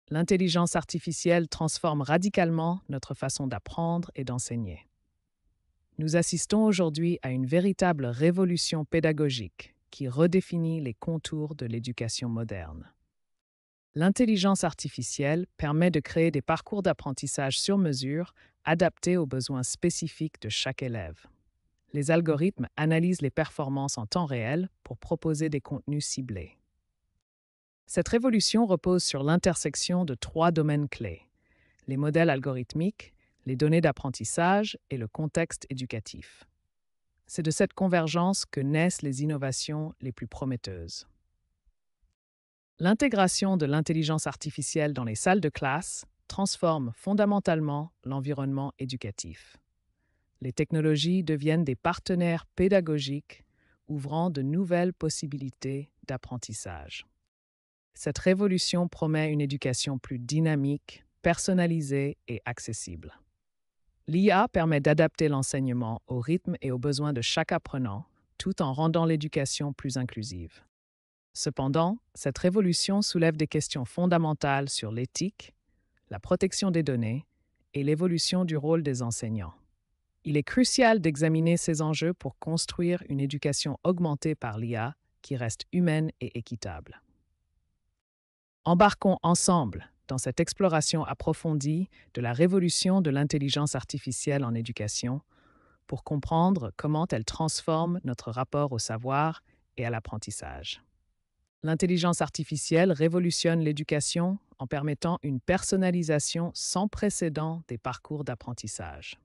L'intelligence artificielle transforme radicalement notre façon d'apprendre et d'enseigner. Nous assistons aujourd'hui à une véritable révolution pédagogique qui redéfinit les contours de l'éducation moderne. L'intelligence artificielle permet de créer des parcours d'apprentissage sur mesure adaptés aux besoins spécifiques de chaque élève. Les algorithmes analysent les performances en temps réel pour proposer des contenus ciblés. Cette révolution repose sur l'intersection de trois domaines clés: les modèles algorithmiques, les données d'apprentissage et le contexte éducatif. C'est de cette convergence que naissent les innovations les plus prometteuses. L'intégration de l'intelligence artificielle dans les salles de classe transforme fondamentalement l'environnement éducatif. Les technologies deviennent des partenaires pédagogiques ouvrant de nouvelles possibilités d'apprentissage. Cette révolution promet une éducation plus dynamique, personnalisée et accessible. L'IA permet d'adapter l'enseignement au rythme et aux besoins de chaque apprenant, tout en rendant l'éducation plus inclusive. Cependant, cette révolution soulève des questions fondamentales sur l'éthique, la protection des données et l'évolution du rôle des enseignants. Il est crucial d'examiner ces enjeux pour construire une éducation augmentée par l'IA qui reste humaine et équitable. Embarquons ensemble dans cette exploration approfondie de la révolution de l'intelligence artificielle en éducation pour comprendre comment elle transforme notre rapport au savoir et à l'apprentissage. L'intelligence artificielle révolutionne l'éducation en permettant une personnalisation sans précédent des parcours d'apprentissage.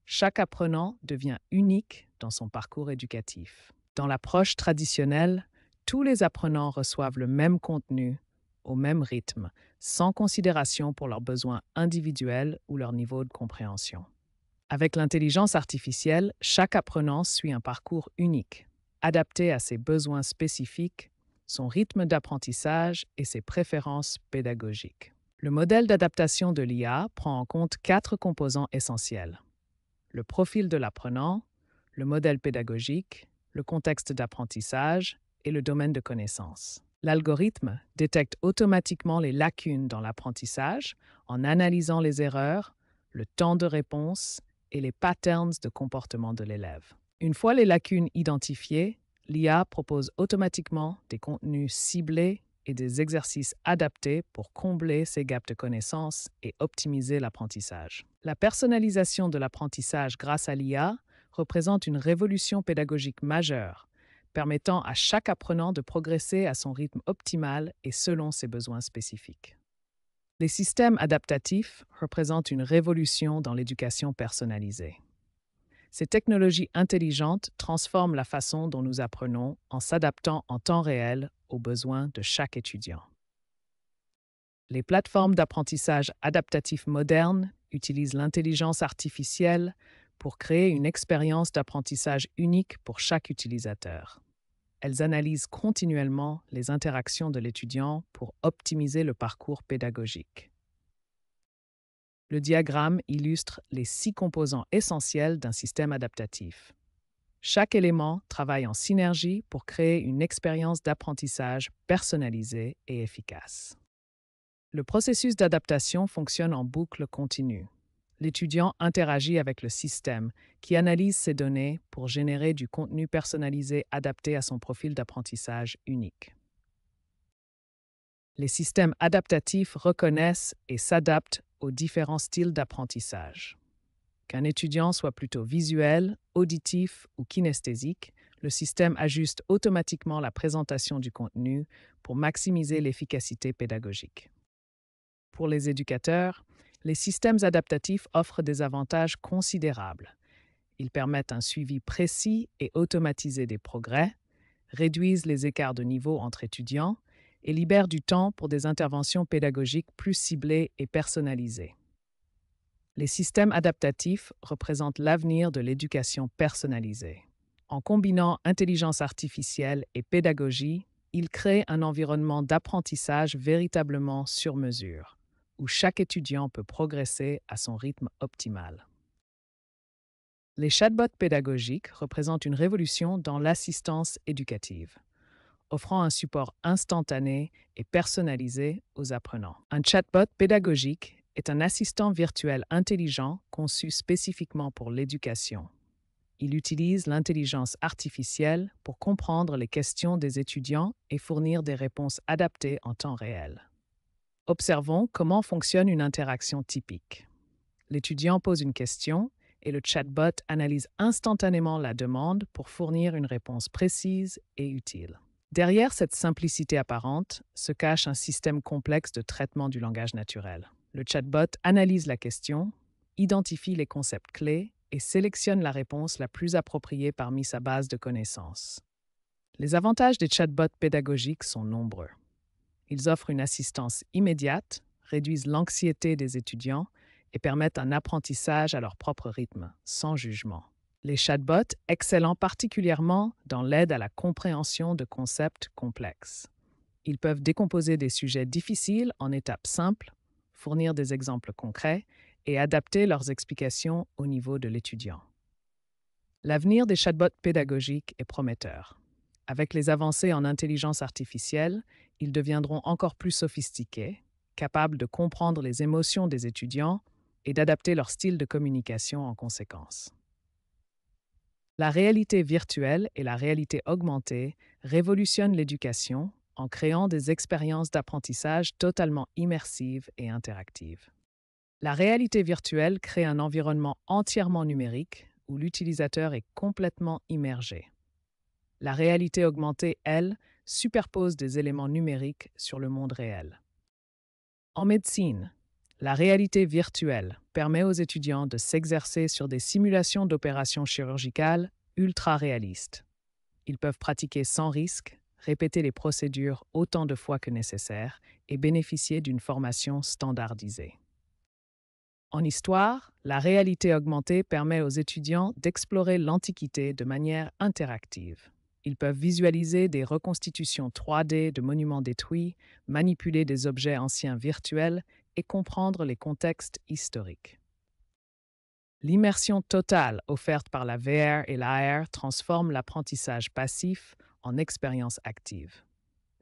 Chaque apprenant devient unique dans son parcours éducatif. Dans l'approche traditionnelle, tous les apprenants reçoivent le même contenu, au même rythme, sans considération pour leurs besoins individuels ou leur niveau de compréhension. Avec l'intelligence artificielle, chaque apprenant suit un parcours unique, adapté à ses besoins spécifiques, son rythme d'apprentissage et ses préférences pédagogiques. Le modèle d'adaptation de l'IA prend en compte 4 composants essentiels: le profil de l'apprenant, le modèle pédagogique, le contexte d'apprentissage et le domaine de connaissance. L'algorithme détecte automatiquement les lacunes dans l'apprentissage en analysant les erreurs, le temps de réponse et les patterns de comportement de l'élève. Une fois les lacunes identifiées, l'IA propose automatiquement des contenus ciblés et des exercices adaptés pour combler ces gaps de connaissances et optimiser l'apprentissage. La personnalisation de l'apprentissage grâce à l'IA représente une révolution pédagogique majeure, permettant à chaque apprenant de progresser à son rythme optimal et selon ses besoins spécifiques. Les systèmes adaptatifs représentent une révolution dans l'éducation personnalisée. Ces technologies intelligentes transforment la façon dont nous apprenons en s'adaptant en temps réel aux besoins de chaque étudiant. Les plateformes d'apprentissage adaptatif modernes utilisent l'intelligence artificielle pour créer une expérience d'apprentissage unique pour chaque utilisateur. Elles analysent continuellement les interactions de l'étudiant pour optimiser le parcours pédagogique. Le diagramme illustre les 6 composants essentiels d'un système adaptatif. Chaque élément travaille en synergie pour créer une expérience d'apprentissage personnalisée et efficace. Le processus d'adaptation fonctionne en boucle continue. L'étudiant interagit avec le système qui analyse ses données pour générer du contenu personnalisé adapté à son profil d'apprentissage unique. Les systèmes adaptatifs reconnaissent et s'adaptent aux différents styles d'apprentissage. Qu'un étudiant soit plutôt visuel, auditif ou kinesthésique, le système ajuste automatiquement la présentation du contenu pour maximiser l'efficacité pédagogique. Pour les éducateurs, les systèmes adaptatifs offrent des avantages considérables. Ils permettent un suivi précis et automatisé des progrès, réduisent les écarts de niveau entre étudiants et libèrent du temps pour des interventions pédagogiques plus ciblées et personnalisées. Les systèmes adaptatifs représentent l'avenir de l'éducation personnalisée. En combinant intelligence artificielle et pédagogie, ils créent un environnement d'apprentissage véritablement sur mesure, où chaque étudiant peut progresser à son rythme optimal. Les chatbots pédagogiques représentent une révolution dans l'assistance éducative. offrant un support instantané et personnalisé aux apprenants. Un chatbot pédagogique est un assistant virtuel intelligent conçu spécifiquement pour l'éducation. Il utilise l'intelligence artificielle pour comprendre les questions des étudiants et fournir des réponses adaptées en temps réel. Observons comment fonctionne une interaction typique. L'étudiant pose une question et le chatbot analyse instantanément la demande pour fournir une réponse précise et utile. Derrière cette simplicité apparente se cache un système complexe de traitement du langage naturel. Le chatbot analyse la question, identifie les concepts clés et sélectionne la réponse la plus appropriée parmi sa base de connaissances. Les avantages des chatbots pédagogiques sont nombreux. Ils offrent une assistance immédiate, réduisent l'anxiété des étudiants et permettent un apprentissage à leur propre rythme, sans jugement. Les chatbots excellent particulièrement dans l'aide à la compréhension de concepts complexes. Ils peuvent décomposer des sujets difficiles en étapes simples, fournir des exemples concrets et adapter leurs explications au niveau de l'étudiant. L'avenir des chatbots pédagogiques est prometteur. Avec les avancées en intelligence artificielle, ils deviendront encore plus sophistiqués, capables de comprendre les émotions des étudiants et d'adapter leur style de communication en conséquence. La réalité virtuelle et la réalité augmentée révolutionnent l'éducation en créant des expériences d'apprentissage totalement immersives et interactives. La réalité virtuelle crée un environnement entièrement numérique où l'utilisateur est complètement immergé. La réalité augmentée, elle, superpose des éléments numériques sur le monde réel. En médecine, la réalité virtuelle permet aux étudiants de s'exercer sur des simulations d'opérations chirurgicales ultra réalistes. Ils peuvent pratiquer sans risque, répéter les procédures autant de fois que nécessaire et bénéficier d'une formation standardisée. En histoire, la réalité augmentée permet aux étudiants d'explorer l'Antiquité de manière interactive. Ils peuvent visualiser des reconstitutions 3D de monuments détruits, manipuler des objets anciens virtuels et comprendre les contextes historiques. L'immersion totale offerte par la VR et l'AR transforme l'apprentissage passif en expérience active.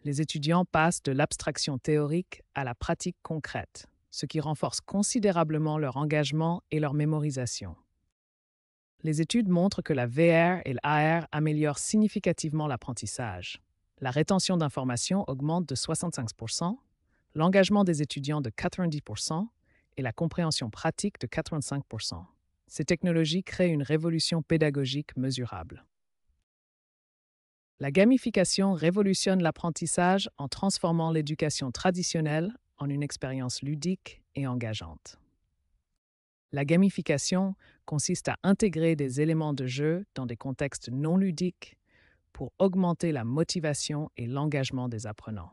Les étudiants passent de l'abstraction théorique à la pratique concrète, ce qui renforce considérablement leur engagement et leur mémorisation. Les études montrent que la VR et l'AR améliorent significativement l'apprentissage. La rétention d'informations augmente de 65%, l'engagement des étudiants de 90% et la compréhension pratique de 85%. Ces technologies créent une révolution pédagogique mesurable. La gamification révolutionne l'apprentissage en transformant l'éducation traditionnelle en une expérience ludique et engageante. La gamification consiste à intégrer des éléments de jeu dans des contextes non ludiques pour augmenter la motivation et l'engagement des apprenants.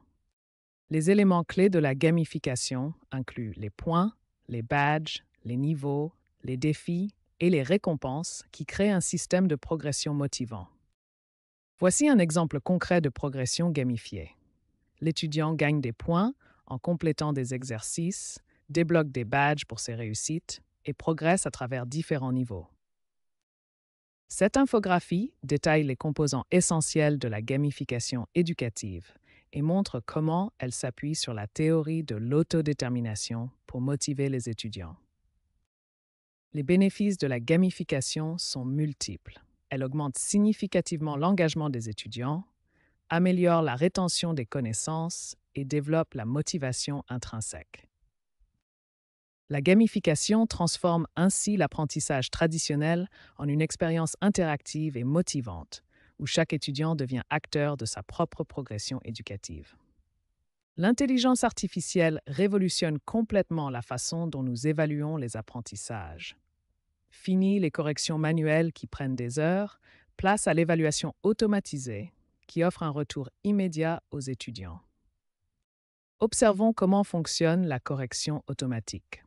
Les éléments clés de la gamification incluent les points, les badges, les niveaux, les défis et les récompenses qui créent un système de progression motivant. Voici un exemple concret de progression gamifiée. L'étudiant gagne des points en complétant des exercices, débloque des badges pour ses réussites et progresse à travers différents niveaux. Cette infographie détaille les composants essentiels de la gamification éducative et montre comment elle s'appuie sur la théorie de l'autodétermination pour motiver les étudiants. Les bénéfices de la gamification sont multiples. Elle augmente significativement l'engagement des étudiants, améliore la rétention des connaissances et développe la motivation intrinsèque. La gamification transforme ainsi l'apprentissage traditionnel en une expérience interactive et motivante, où chaque étudiant devient acteur de sa propre progression éducative. L'intelligence artificielle révolutionne complètement la façon dont nous évaluons les apprentissages. Fini les corrections manuelles qui prennent des heures, place à l'évaluation automatisée qui offre un retour immédiat aux étudiants. Observons comment fonctionne la correction automatique.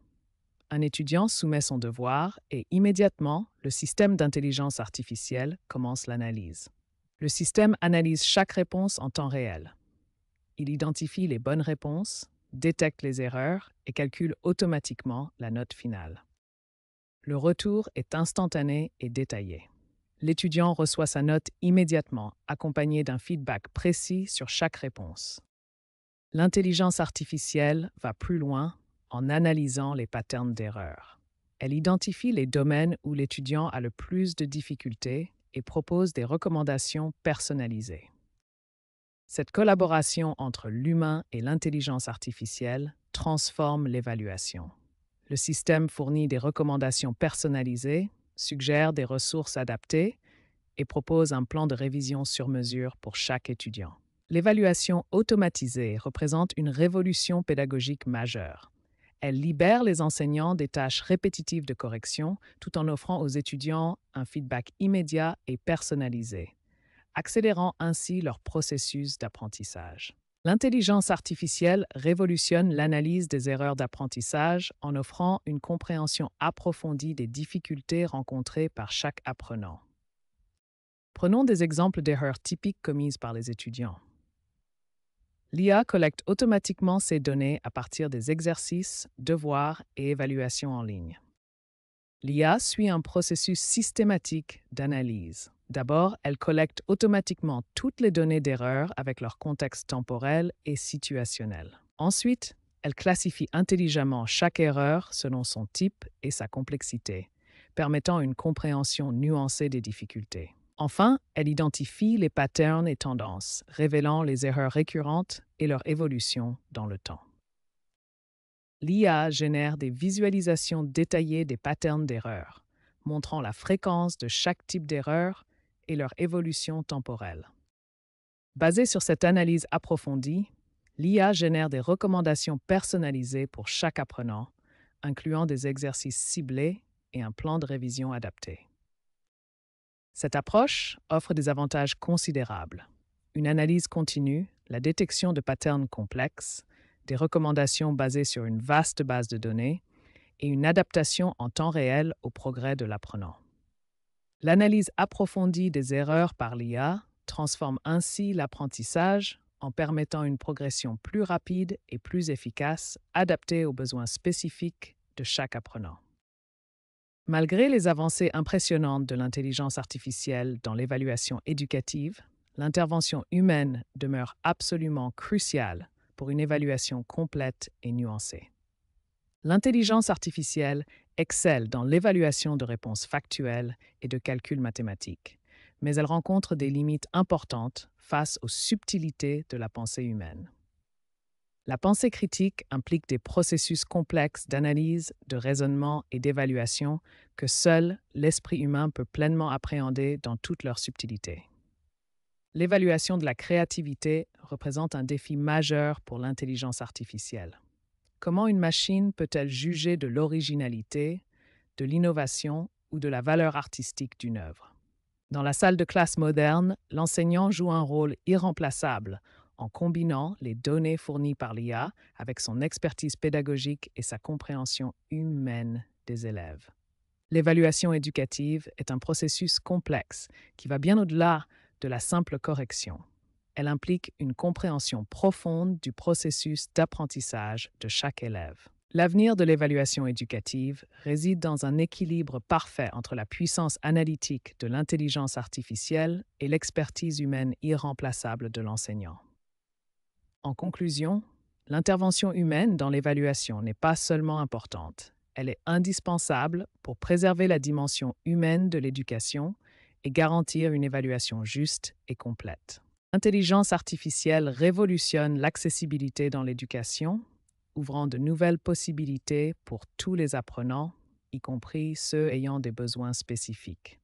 Un étudiant soumet son devoir et immédiatement, le système d'intelligence artificielle commence l'analyse. Le système analyse chaque réponse en temps réel. Il identifie les bonnes réponses, détecte les erreurs et calcule automatiquement la note finale. Le retour est instantané et détaillé. l'étudiant reçoit sa note immédiatement, accompagnée d'un feedback précis sur chaque réponse. L'intelligence artificielle va plus loin en analysant les patterns d'erreur. Elle identifie les domaines où l'étudiant a le plus de difficultés et propose des recommandations personnalisées. Cette collaboration entre l'humain et l'intelligence artificielle transforme l'évaluation. Le système fournit des recommandations personnalisées, suggère des ressources adaptées et propose un plan de révision sur mesure pour chaque étudiant. L'évaluation automatisée représente une révolution pédagogique majeure. Elle libère les enseignants des tâches répétitives de correction tout en offrant aux étudiants un feedback immédiat et personnalisé, accélérant ainsi leur processus d'apprentissage. L'intelligence artificielle révolutionne l'analyse des erreurs d'apprentissage en offrant une compréhension approfondie des difficultés rencontrées par chaque apprenant. Prenons des exemples d'erreurs typiques commises par les étudiants. L'IA collecte automatiquement ces données à partir des exercices, devoirs et évaluations en ligne. L'IA suit un processus systématique d'analyse. D'abord, elle collecte automatiquement toutes les données d'erreur avec leur contexte temporel et situationnel. Ensuite, elle classifie intelligemment chaque erreur selon son type et sa complexité, permettant une compréhension nuancée des difficultés. Enfin, elle identifie les patterns et tendances, révélant les erreurs récurrentes et leur évolution dans le temps. L'IA génère des visualisations détaillées des patterns d'erreurs, montrant la fréquence de chaque type d'erreur et leur évolution temporelle. Basée sur cette analyse approfondie, l'IA génère des recommandations personnalisées pour chaque apprenant, incluant des exercices ciblés et un plan de révision adapté. Cette approche offre des avantages considérables. Une analyse continue, la détection de patterns complexes, des recommandations basées sur une vaste base de données et une adaptation en temps réel au progrès de l'apprenant. L'analyse approfondie des erreurs par l'IA transforme ainsi l'apprentissage en permettant une progression plus rapide et plus efficace, adaptée aux besoins spécifiques de chaque apprenant. Malgré les avancées impressionnantes de l'intelligence artificielle dans l'évaluation éducative, l'intervention humaine demeure absolument cruciale pour une évaluation complète et nuancée. L'intelligence artificielle excelle dans l'évaluation de réponses factuelles et de calculs mathématiques, mais elle rencontre des limites importantes face aux subtilités de la pensée humaine. La pensée critique implique des processus complexes d'analyse, de raisonnement et d'évaluation que seul l'esprit humain peut pleinement appréhender dans toutes leurs subtilités. L'évaluation de la créativité représente un défi majeur pour l'intelligence artificielle. Comment une machine peut-elle juger de l'originalité, de l'innovation ou de la valeur artistique d'une œuvre? Dans la salle de classe moderne, l'enseignant joue un rôle irremplaçable en combinant les données fournies par l'IA avec son expertise pédagogique et sa compréhension humaine des élèves. L'évaluation éducative est un processus complexe qui va bien au-delà de la simple correction. Elle implique une compréhension profonde du processus d'apprentissage de chaque élève. L'avenir de l'évaluation éducative réside dans un équilibre parfait entre la puissance analytique de l'intelligence artificielle et l'expertise humaine irremplaçable de l'enseignant. En conclusion, l'intervention humaine dans l'évaluation n'est pas seulement importante, elle est indispensable pour préserver la dimension humaine de l'éducation et garantir une évaluation juste et complète. L'intelligence artificielle révolutionne l'accessibilité dans l'éducation, ouvrant de nouvelles possibilités pour tous les apprenants, y compris ceux ayant des besoins spécifiques.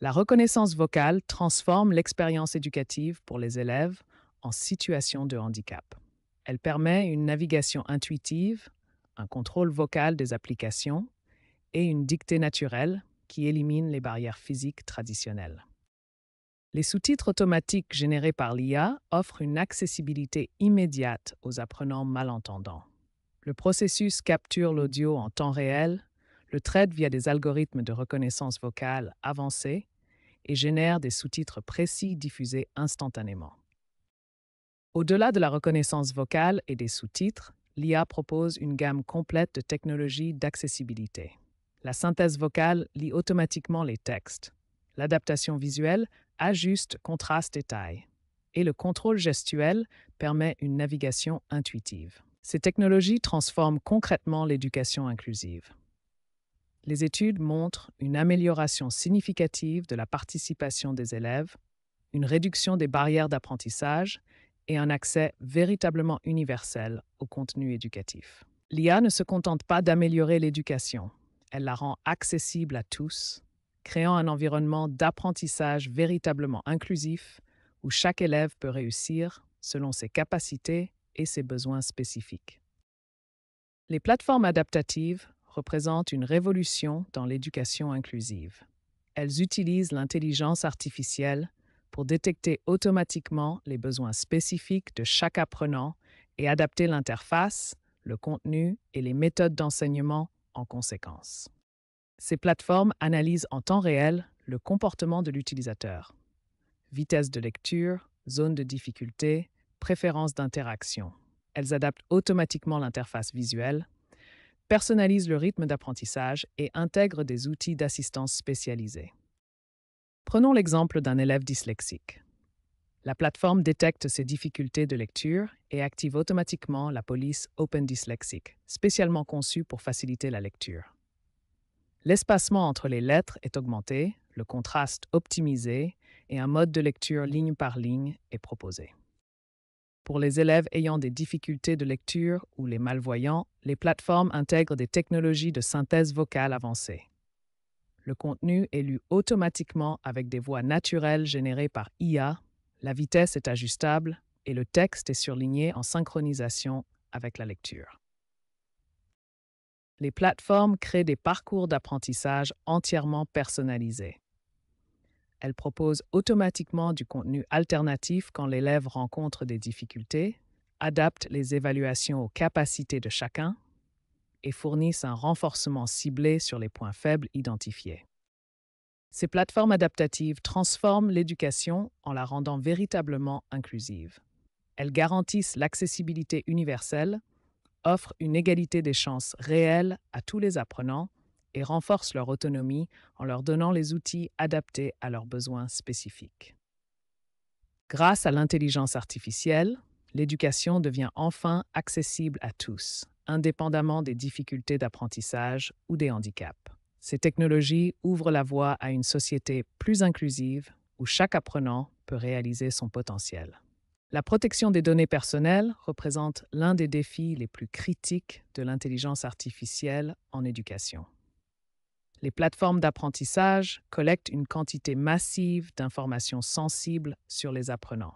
La reconnaissance vocale transforme l'expérience éducative pour les élèves en situation de handicap. Elle permet une navigation intuitive, un contrôle vocal des applications et une dictée naturelle qui élimine les barrières physiques traditionnelles. Les sous-titres automatiques générés par l'IA offrent une accessibilité immédiate aux apprenants malentendants. Le processus capture l'audio en temps réel, le traite via des algorithmes de reconnaissance vocale avancés et génère des sous-titres précis diffusés instantanément. Au-delà de la reconnaissance vocale et des sous-titres, l'IA propose une gamme complète de technologies d'accessibilité. La synthèse vocale lit automatiquement les textes. L'adaptation visuelle ajuste contraste et taille. Et le contrôle gestuel permet une navigation intuitive. Ces technologies transforment concrètement l'éducation inclusive. Les études montrent une amélioration significative de la participation des élèves, une réduction des barrières d'apprentissage et un accès véritablement universel au contenu éducatif. L'IA ne se contente pas d'améliorer l'éducation, elle la rend accessible à tous, créant un environnement d'apprentissage véritablement inclusif où chaque élève peut réussir selon ses capacités et ses besoins spécifiques. Les plateformes adaptatives représentent une révolution dans l'éducation inclusive. Elles utilisent l'intelligence artificielle pour détecter automatiquement les besoins spécifiques de chaque apprenant et adapter l'interface, le contenu et les méthodes d'enseignement en conséquence. Ces plateformes analysent en temps réel le comportement de l'utilisateur. Vitesse de lecture, zone de difficulté, préférences d'interaction. Elles adaptent automatiquement l'interface visuelle, personnalisent le rythme d'apprentissage et intègrent des outils d'assistance spécialisés. Prenons l'exemple d'un élève dyslexique. La plateforme détecte ses difficultés de lecture et active automatiquement la police Open Dyslexic, spécialement conçue pour faciliter la lecture. L'espacement entre les lettres est augmenté, le contraste optimisé et un mode de lecture ligne par ligne est proposé. Pour les élèves ayant des difficultés de lecture ou les malvoyants, les plateformes intègrent des technologies de synthèse vocale avancées. Le contenu est lu automatiquement avec des voix naturelles générées par IA, la vitesse est ajustable et le texte est surligné en synchronisation avec la lecture. Les plateformes créent des parcours d'apprentissage entièrement personnalisés. Elles proposent automatiquement du contenu alternatif quand l'élève rencontre des difficultés, adaptent les évaluations aux capacités de chacun et fournissent un renforcement ciblé sur les points faibles identifiés. Ces plateformes adaptatives transforment l'éducation en la rendant véritablement inclusive. Elles garantissent l'accessibilité universelle, offrent une égalité des chances réelles à tous les apprenants et renforcent leur autonomie en leur donnant les outils adaptés à leurs besoins spécifiques. Grâce à l'intelligence artificielle, l'éducation devient enfin accessible à tous, indépendamment des difficultés d'apprentissage ou des handicaps. Ces technologies ouvrent la voie à une société plus inclusive où chaque apprenant peut réaliser son potentiel. La protection des données personnelles représente l'un des défis les plus critiques de l'intelligence artificielle en éducation. Les plateformes d'apprentissage collectent une quantité massive d'informations sensibles sur les apprenants.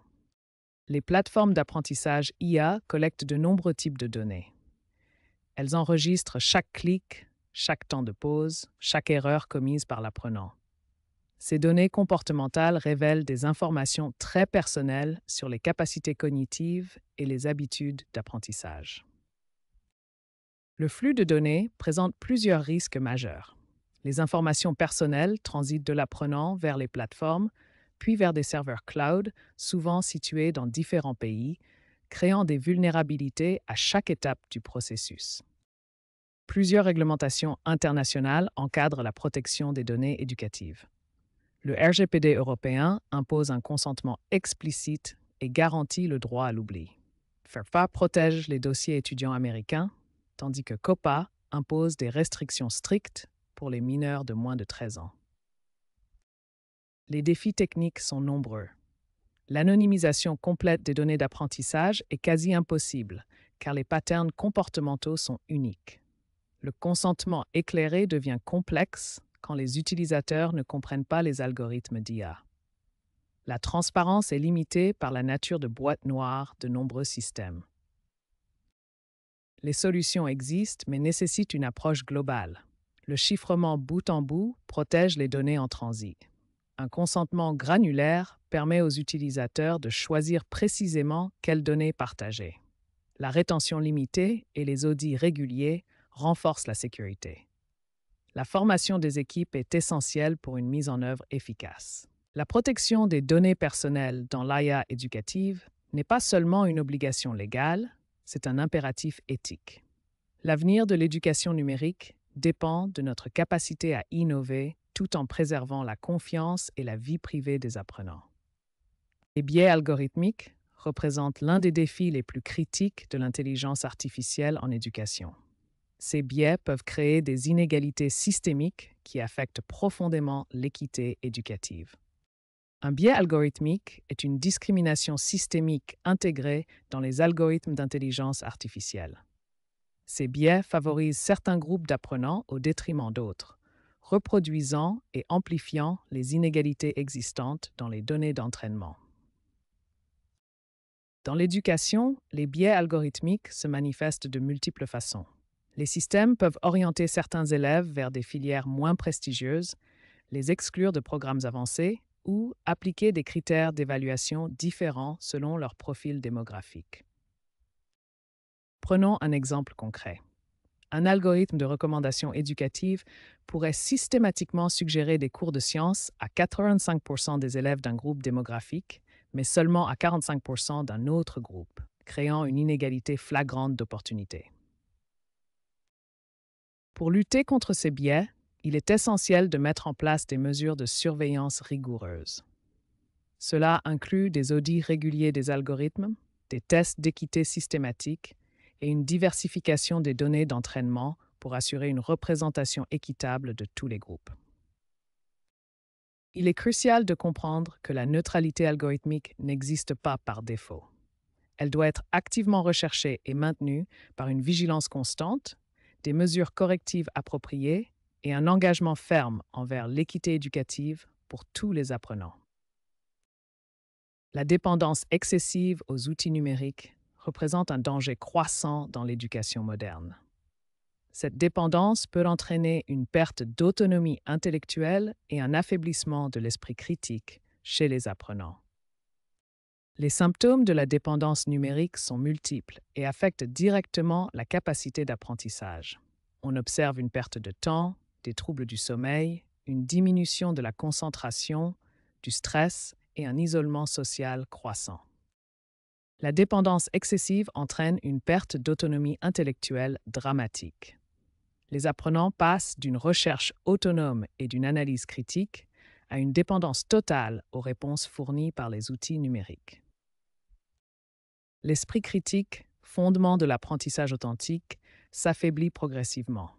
Les plateformes d'apprentissage IA collectent de nombreux types de données. Elles enregistrent chaque clic, chaque temps de pause, chaque erreur commise par l'apprenant. Ces données comportementales révèlent des informations très personnelles sur les capacités cognitives et les habitudes d'apprentissage. Le flux de données présente plusieurs risques majeurs. Les informations personnelles transitent de l'apprenant vers les plateformes, puis vers des serveurs cloud, souvent situés dans différents pays, créant des vulnérabilités à chaque étape du processus. Plusieurs réglementations internationales encadrent la protection des données éducatives. Le RGPD européen impose un consentement explicite et garantit le droit à l'oubli. FERPA protège les dossiers étudiants américains, tandis que COPPA impose des restrictions strictes pour les mineurs de moins de 13 ans. Les défis techniques sont nombreux. L'anonymisation complète des données d'apprentissage est quasi impossible, car les patterns comportementaux sont uniques. Le consentement éclairé devient complexe quand les utilisateurs ne comprennent pas les algorithmes d'IA. La transparence est limitée par la nature de boîte noire de nombreux systèmes. Les solutions existent mais nécessitent une approche globale. Le chiffrement bout en bout protège les données en transit. Un consentement granulaire permet aux utilisateurs de choisir précisément quelles données partager. La rétention limitée et les audits réguliers renforcent la sécurité. La formation des équipes est essentielle pour une mise en œuvre efficace. La protection des données personnelles dans l'IA éducative n'est pas seulement une obligation légale, c'est un impératif éthique. L'avenir de l'éducation numérique dépend de notre capacité à innover tout en préservant la confiance et la vie privée des apprenants. Les biais algorithmiques représentent l'un des défis les plus critiques de l'intelligence artificielle en éducation. Ces biais peuvent créer des inégalités systémiques qui affectent profondément l'équité éducative. Un biais algorithmique est une discrimination systémique intégrée dans les algorithmes d'intelligence artificielle. Ces biais favorisent certains groupes d'apprenants au détriment d'autres, reproduisant et amplifiant les inégalités existantes dans les données d'entraînement. Dans l'éducation, les biais algorithmiques se manifestent de multiples façons. Les systèmes peuvent orienter certains élèves vers des filières moins prestigieuses, les exclure de programmes avancés ou appliquer des critères d'évaluation différents selon leur profil démographique. Prenons un exemple concret. Un algorithme de recommandation éducative pourrait systématiquement suggérer des cours de sciences à 85% des élèves d'un groupe démographique, mais seulement à 45% d'un autre groupe, créant une inégalité flagrante d'opportunités. Pour lutter contre ces biais, il est essentiel de mettre en place des mesures de surveillance rigoureuses. Cela inclut des audits réguliers des algorithmes, des tests d'équité systématiques et une diversification des données d'entraînement pour assurer une représentation équitable de tous les groupes. Il est crucial de comprendre que la neutralité algorithmique n'existe pas par défaut. Elle doit être activement recherchée et maintenue par une vigilance constante, des mesures correctives appropriées et un engagement ferme envers l'équité éducative pour tous les apprenants. La dépendance excessive aux outils numériques représente un danger croissant dans l'éducation moderne. Cette dépendance peut entraîner une perte d'autonomie intellectuelle et un affaiblissement de l'esprit critique chez les apprenants. Les symptômes de la dépendance numérique sont multiples et affectent directement la capacité d'apprentissage. On observe une perte de temps, des troubles du sommeil, une diminution de la concentration, du stress et un isolement social croissant. La dépendance excessive entraîne une perte d'autonomie intellectuelle dramatique. Les apprenants passent d'une recherche autonome et d'une analyse critique à une dépendance totale aux réponses fournies par les outils numériques. L'esprit critique, fondement de l'apprentissage authentique, s'affaiblit progressivement.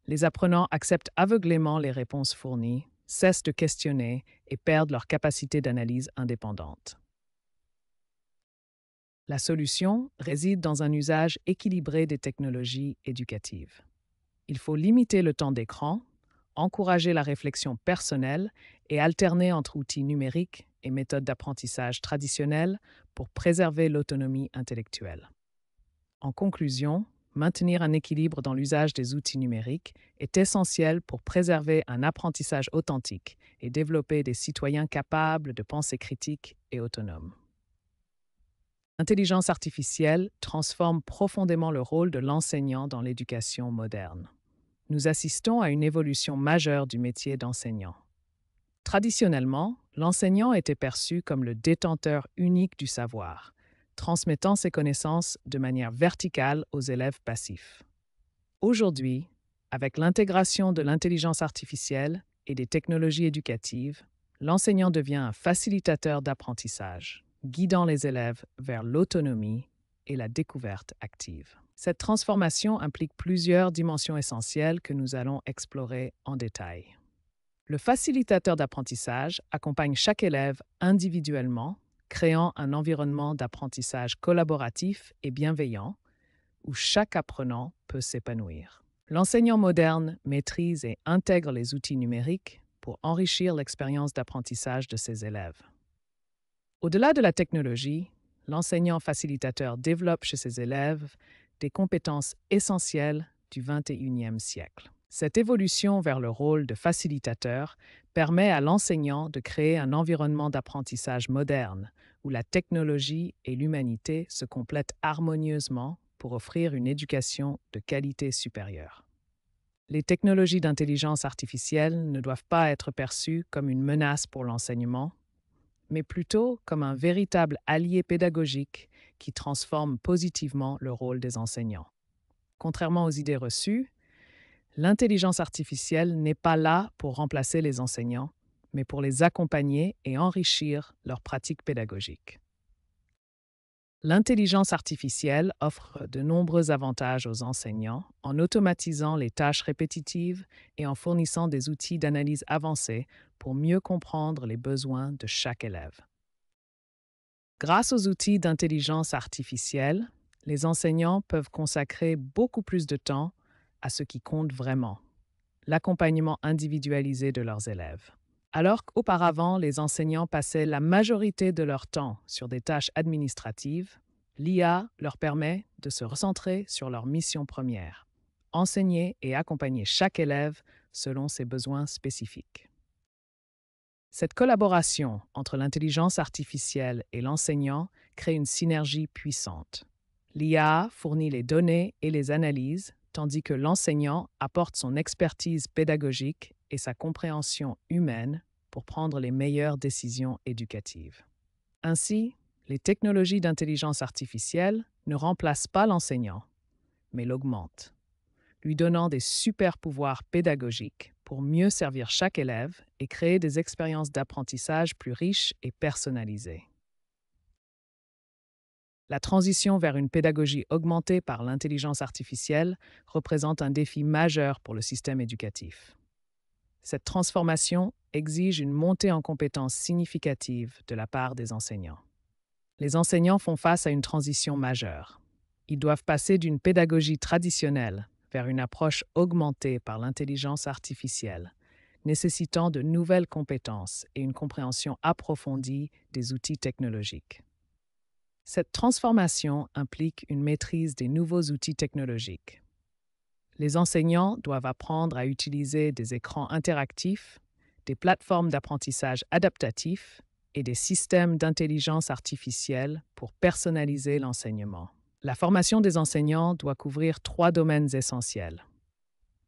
Les apprenants acceptent aveuglément les réponses fournies, cessent de questionner et perdent leur capacité d'analyse indépendante. La solution réside dans un usage équilibré des technologies éducatives. Il faut limiter le temps d'écran, encourager la réflexion personnelle et alterner entre outils numériques et méthodes d'apprentissage traditionnelles pour préserver l'autonomie intellectuelle. En conclusion, maintenir un équilibre dans l'usage des outils numériques est essentiel pour préserver un apprentissage authentique et développer des citoyens capables de pensée critique et autonomes. L'intelligence artificielle transforme profondément le rôle de l'enseignant dans l'éducation moderne. Nous assistons à une évolution majeure du métier d'enseignant. Traditionnellement, l'enseignant était perçu comme le détenteur unique du savoir, transmettant ses connaissances de manière verticale aux élèves passifs. Aujourd'hui, avec l'intégration de l'intelligence artificielle et des technologies éducatives, l'enseignant devient un facilitateur d'apprentissage, guidant les élèves vers l'autonomie et la découverte active. Cette transformation implique plusieurs dimensions essentielles que nous allons explorer en détail. Le facilitateur d'apprentissage accompagne chaque élève individuellement, créant un environnement d'apprentissage collaboratif et bienveillant où chaque apprenant peut s'épanouir. L'enseignant moderne maîtrise et intègre les outils numériques pour enrichir l'expérience d'apprentissage de ses élèves. Au-delà de la technologie, l'enseignant facilitateur développe chez ses élèves des compétences essentielles du XXIe siècle. Cette évolution vers le rôle de facilitateur permet à l'enseignant de créer un environnement d'apprentissage moderne où la technologie et l'humanité se complètent harmonieusement pour offrir une éducation de qualité supérieure. Les technologies d'intelligence artificielle ne doivent pas être perçues comme une menace pour l'enseignement, mais plutôt comme un véritable allié pédagogique qui transforme positivement le rôle des enseignants. Contrairement aux idées reçues, L'intelligence artificielle n'est pas là pour remplacer les enseignants, mais pour les accompagner et enrichir leurs pratiques pédagogiques. L'intelligence artificielle offre de nombreux avantages aux enseignants en automatisant les tâches répétitives et en fournissant des outils d'analyse avancés pour mieux comprendre les besoins de chaque élève. Grâce aux outils d'intelligence artificielle, les enseignants peuvent consacrer beaucoup plus de temps à ce qui compte vraiment, l'accompagnement individualisé de leurs élèves. Alors qu'auparavant, les enseignants passaient la majorité de leur temps sur des tâches administratives, l'IA leur permet de se recentrer sur leur mission première, enseigner et accompagner chaque élève selon ses besoins spécifiques. Cette collaboration entre l'intelligence artificielle et l'enseignant crée une synergie puissante. L'IA fournit les données et les analyses, tandis que l'enseignant apporte son expertise pédagogique et sa compréhension humaine pour prendre les meilleures décisions éducatives. Ainsi, les technologies d'intelligence artificielle ne remplacent pas l'enseignant, mais l'augmentent, lui donnant des super-pouvoirs pédagogiques pour mieux servir chaque élève et créer des expériences d'apprentissage plus riches et personnalisées. La transition vers une pédagogie augmentée par l'intelligence artificielle représente un défi majeur pour le système éducatif. Cette transformation exige une montée en compétences significative de la part des enseignants. Les enseignants font face à une transition majeure. Ils doivent passer d'une pédagogie traditionnelle vers une approche augmentée par l'intelligence artificielle, nécessitant de nouvelles compétences et une compréhension approfondie des outils technologiques. Cette transformation implique une maîtrise des nouveaux outils technologiques. Les enseignants doivent apprendre à utiliser des écrans interactifs, des plateformes d'apprentissage adaptatifs et des systèmes d'intelligence artificielle pour personnaliser l'enseignement. La formation des enseignants doit couvrir 3 domaines essentiels: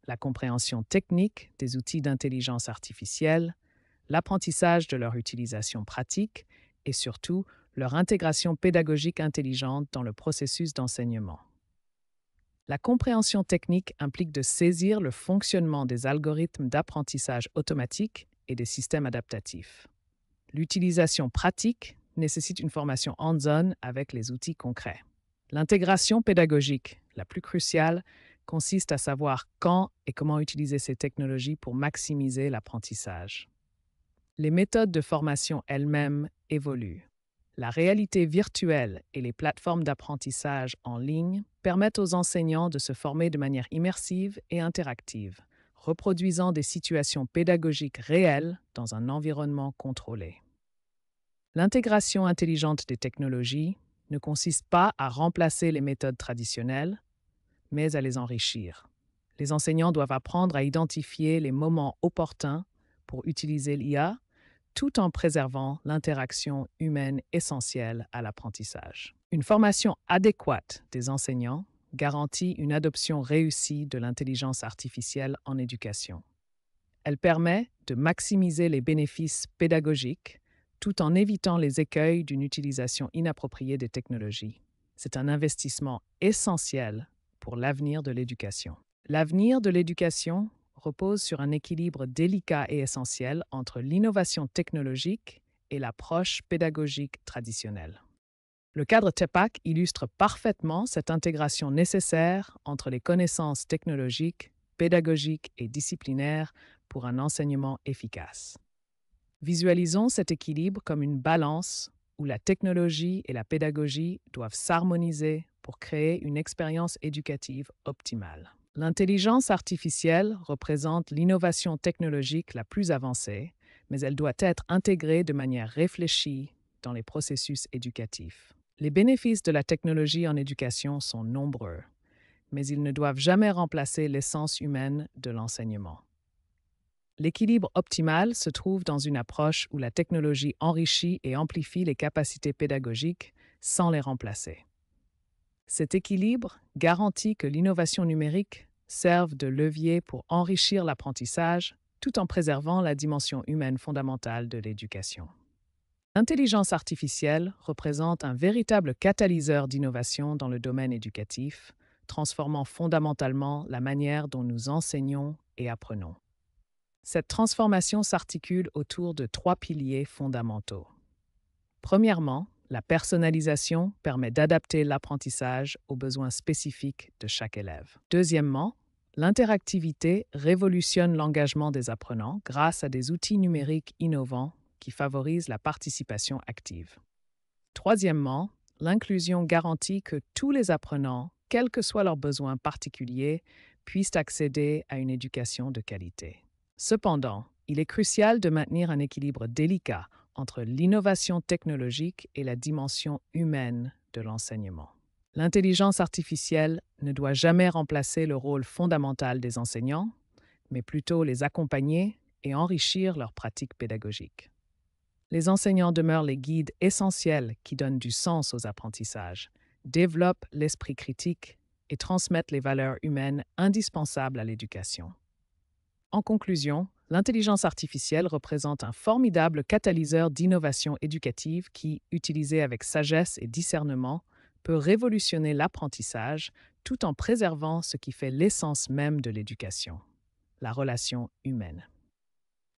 la compréhension technique des outils d'intelligence artificielle, l'apprentissage de leur utilisation pratique et surtout leur intégration pédagogique intelligente dans le processus d'enseignement. La compréhension technique implique de saisir le fonctionnement des algorithmes d'apprentissage automatique et des systèmes adaptatifs. L'utilisation pratique nécessite une formation hands-on avec les outils concrets. L'intégration pédagogique, la plus cruciale, consiste à savoir quand et comment utiliser ces technologies pour maximiser l'apprentissage. Les méthodes de formation elles-mêmes évoluent. La réalité virtuelle et les plateformes d'apprentissage en ligne permettent aux enseignants de se former de manière immersive et interactive, reproduisant des situations pédagogiques réelles dans un environnement contrôlé. L'intégration intelligente des technologies ne consiste pas à remplacer les méthodes traditionnelles, mais à les enrichir. Les enseignants doivent apprendre à identifier les moments opportuns pour utiliser l'IA, tout en préservant l'interaction humaine essentielle à l'apprentissage. Une formation adéquate des enseignants garantit une adoption réussie de l'intelligence artificielle en éducation. Elle permet de maximiser les bénéfices pédagogiques tout en évitant les écueils d'une utilisation inappropriée des technologies. C'est un investissement essentiel pour l'avenir de l'éducation. L'avenir de l'éducation repose sur un équilibre délicat et essentiel entre l'innovation technologique et l'approche pédagogique traditionnelle. Le cadre TEPAC illustre parfaitement cette intégration nécessaire entre les connaissances technologiques, pédagogiques et disciplinaires pour un enseignement efficace. Visualisons cet équilibre comme une balance où la technologie et la pédagogie doivent s'harmoniser pour créer une expérience éducative optimale. L'intelligence artificielle représente l'innovation technologique la plus avancée, mais elle doit être intégrée de manière réfléchie dans les processus éducatifs. Les bénéfices de la technologie en éducation sont nombreux, mais ils ne doivent jamais remplacer l'essence humaine de l'enseignement. L'équilibre optimal se trouve dans une approche où la technologie enrichit et amplifie les capacités pédagogiques sans les remplacer. Cet équilibre garantit que l'innovation numérique serve de levier pour enrichir l'apprentissage tout en préservant la dimension humaine fondamentale de l'éducation. L'intelligence artificielle représente un véritable catalyseur d'innovation dans le domaine éducatif, transformant fondamentalement la manière dont nous enseignons et apprenons. Cette transformation s'articule autour de trois piliers fondamentaux. Premièrement, la personnalisation permet d'adapter l'apprentissage aux besoins spécifiques de chaque élève. Deuxièmement, l'interactivité révolutionne l'engagement des apprenants grâce à des outils numériques innovants qui favorisent la participation active. Troisièmement, l'inclusion garantit que tous les apprenants, quels que soient leurs besoins particuliers, puissent accéder à une éducation de qualité. Cependant, il est crucial de maintenir un équilibre délicat entre l'innovation technologique et la dimension humaine de l'enseignement. L'intelligence artificielle ne doit jamais remplacer le rôle fondamental des enseignants, mais plutôt les accompagner et enrichir leurs pratiques pédagogiques. Les enseignants demeurent les guides essentiels qui donnent du sens aux apprentissages, développent l'esprit critique et transmettent les valeurs humaines indispensables à l'éducation. En conclusion, l'intelligence artificielle représente un formidable catalyseur d'innovation éducative qui, utilisé avec sagesse et discernement, peut révolutionner l'apprentissage tout en préservant ce qui fait l'essence même de l'éducation, la relation humaine.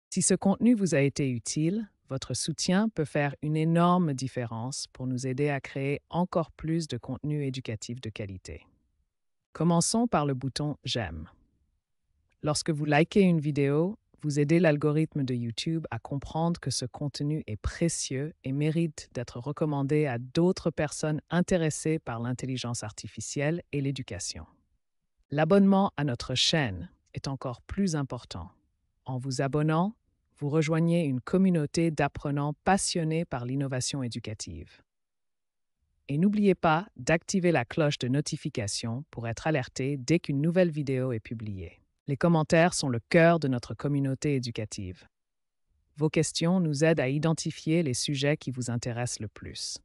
Si ce contenu vous a été utile, votre soutien peut faire une énorme différence pour nous aider à créer encore plus de contenu éducatif de qualité. Commençons par le bouton « J'aime ». Lorsque vous likez une vidéo, vous aidez l'algorithme de YouTube à comprendre que ce contenu est précieux et mérite d'être recommandé à d'autres personnes intéressées par l'intelligence artificielle et l'éducation. L'abonnement à notre chaîne est encore plus important. En vous abonnant, vous rejoignez une communauté d'apprenants passionnés par l'innovation éducative. Et n'oubliez pas d'activer la cloche de notification pour être alerté dès qu'une nouvelle vidéo est publiée. Les commentaires sont le cœur de notre communauté éducative. Vos questions nous aident à identifier les sujets qui vous intéressent le plus.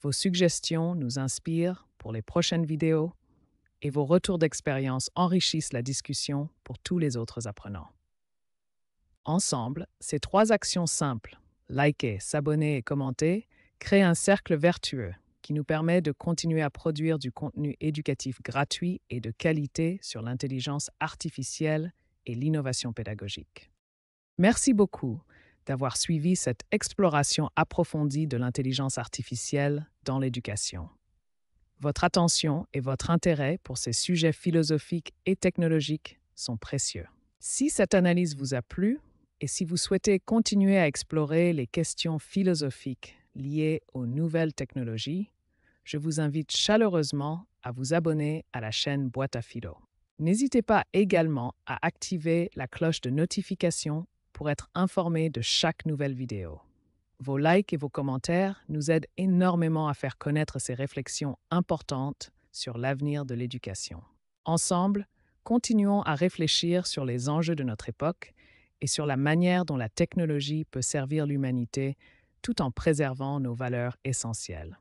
Vos suggestions nous inspirent pour les prochaines vidéos et vos retours d'expérience enrichissent la discussion pour tous les autres apprenants. Ensemble, ces trois actions simples, liker, s'abonner et commenter, créent un cercle vertueux qui nous permet de continuer à produire du contenu éducatif gratuit et de qualité sur l'intelligence artificielle et l'innovation pédagogique. Merci beaucoup d'avoir suivi cette exploration approfondie de l'intelligence artificielle dans l'éducation. Votre attention et votre intérêt pour ces sujets philosophiques et technologiques sont précieux. Si cette analyse vous a plu et si vous souhaitez continuer à explorer les questions philosophiques liées aux nouvelles technologies, je vous invite chaleureusement à vous abonner à la chaîne Boîte à Philo. N'hésitez pas également à activer la cloche de notification pour être informé de chaque nouvelle vidéo. Vos likes et vos commentaires nous aident énormément à faire connaître ces réflexions importantes sur l'avenir de l'éducation. Ensemble, continuons à réfléchir sur les enjeux de notre époque et sur la manière dont la technologie peut servir l'humanité tout en préservant nos valeurs essentielles.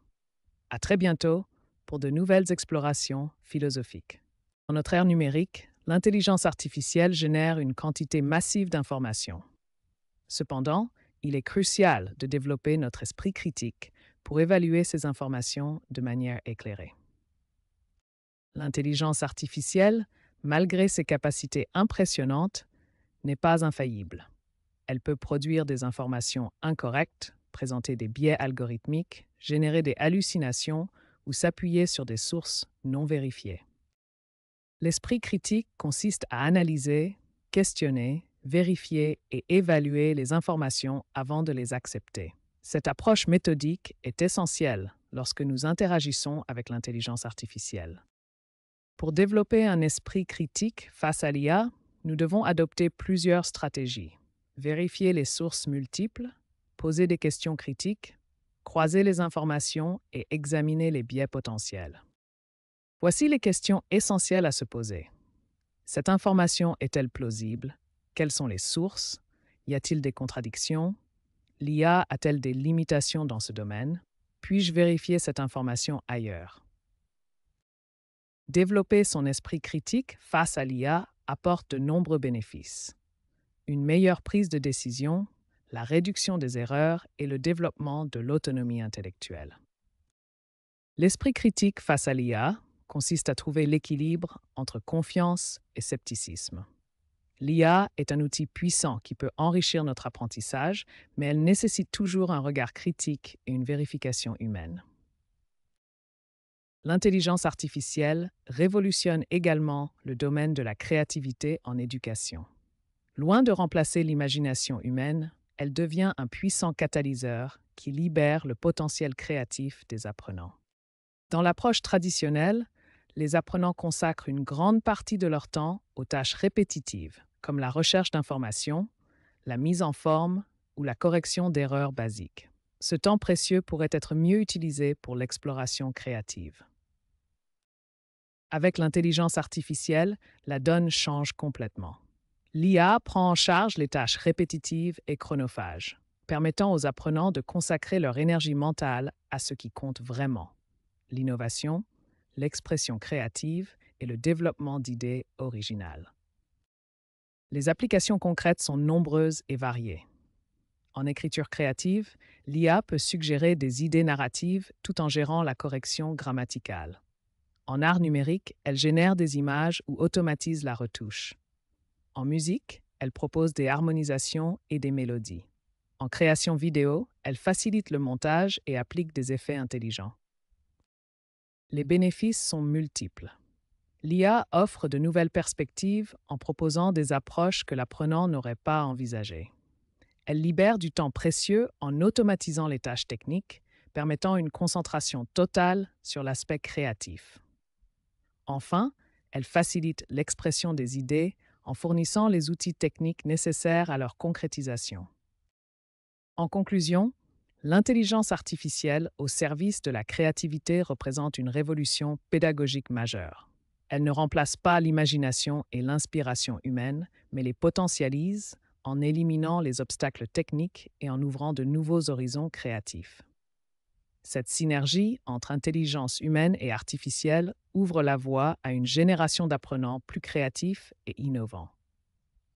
À très bientôt pour de nouvelles explorations philosophiques. Dans notre ère numérique, l'intelligence artificielle génère une quantité massive d'informations. Cependant, il est crucial de développer notre esprit critique pour évaluer ces informations de manière éclairée. L'intelligence artificielle, malgré ses capacités impressionnantes, n'est pas infaillible. Elle peut produire des informations incorrectes, présenter des biais algorithmiques, générer des hallucinations ou s'appuyer sur des sources non vérifiées. L'esprit critique consiste à analyser, questionner, vérifier et évaluer les informations avant de les accepter. Cette approche méthodique est essentielle lorsque nous interagissons avec l'intelligence artificielle. Pour développer un esprit critique face à l'IA, nous devons adopter plusieurs stratégies. Vérifier les sources multiples, poser des questions critiques, croiser les informations et examiner les biais potentiels. Voici les questions essentielles à se poser. Cette information est-elle plausible? Quelles sont les sources? Y a-t-il des contradictions? L'IA a-t-elle des limitations dans ce domaine? Puis-je vérifier cette information ailleurs? Développer son esprit critique face à l'IA apporte de nombreux bénéfices. Une meilleure prise de décision, la réduction des erreurs et le développement de l'autonomie intellectuelle. L'esprit critique face à l'IA consiste à trouver l'équilibre entre confiance et scepticisme. L'IA est un outil puissant qui peut enrichir notre apprentissage, mais elle nécessite toujours un regard critique et une vérification humaine. L'intelligence artificielle révolutionne également le domaine de la créativité en éducation. Loin de remplacer l'imagination humaine, elle devient un puissant catalyseur qui libère le potentiel créatif des apprenants. Dans l'approche traditionnelle, les apprenants consacrent une grande partie de leur temps aux tâches répétitives, comme la recherche d'informations, la mise en forme ou la correction d'erreurs basiques. Ce temps précieux pourrait être mieux utilisé pour l'exploration créative. Avec l'intelligence artificielle, la donne change complètement. L'IA prend en charge les tâches répétitives et chronophages, permettant aux apprenants de consacrer leur énergie mentale à ce qui compte vraiment: l'innovation, l'expression créative et le développement d'idées originales. Les applications concrètes sont nombreuses et variées. En écriture créative, l'IA peut suggérer des idées narratives tout en gérant la correction grammaticale. En art numérique, elle génère des images ou automatise la retouche. En musique, elle propose des harmonisations et des mélodies. En création vidéo, elle facilite le montage et applique des effets intelligents. Les bénéfices sont multiples. L'IA offre de nouvelles perspectives en proposant des approches que l'apprenant n'aurait pas envisagées. Elle libère du temps précieux en automatisant les tâches techniques, permettant une concentration totale sur l'aspect créatif. Enfin, elle facilite l'expression des idées en fournissant les outils techniques nécessaires à leur concrétisation. En conclusion, l'intelligence artificielle au service de la créativité représente une révolution pédagogique majeure. Elle ne remplace pas l'imagination et l'inspiration humaine, mais les potentialise en éliminant les obstacles techniques et en ouvrant de nouveaux horizons créatifs. Cette synergie entre intelligence humaine et artificielle ouvre la voie à une génération d'apprenants plus créatifs et innovants.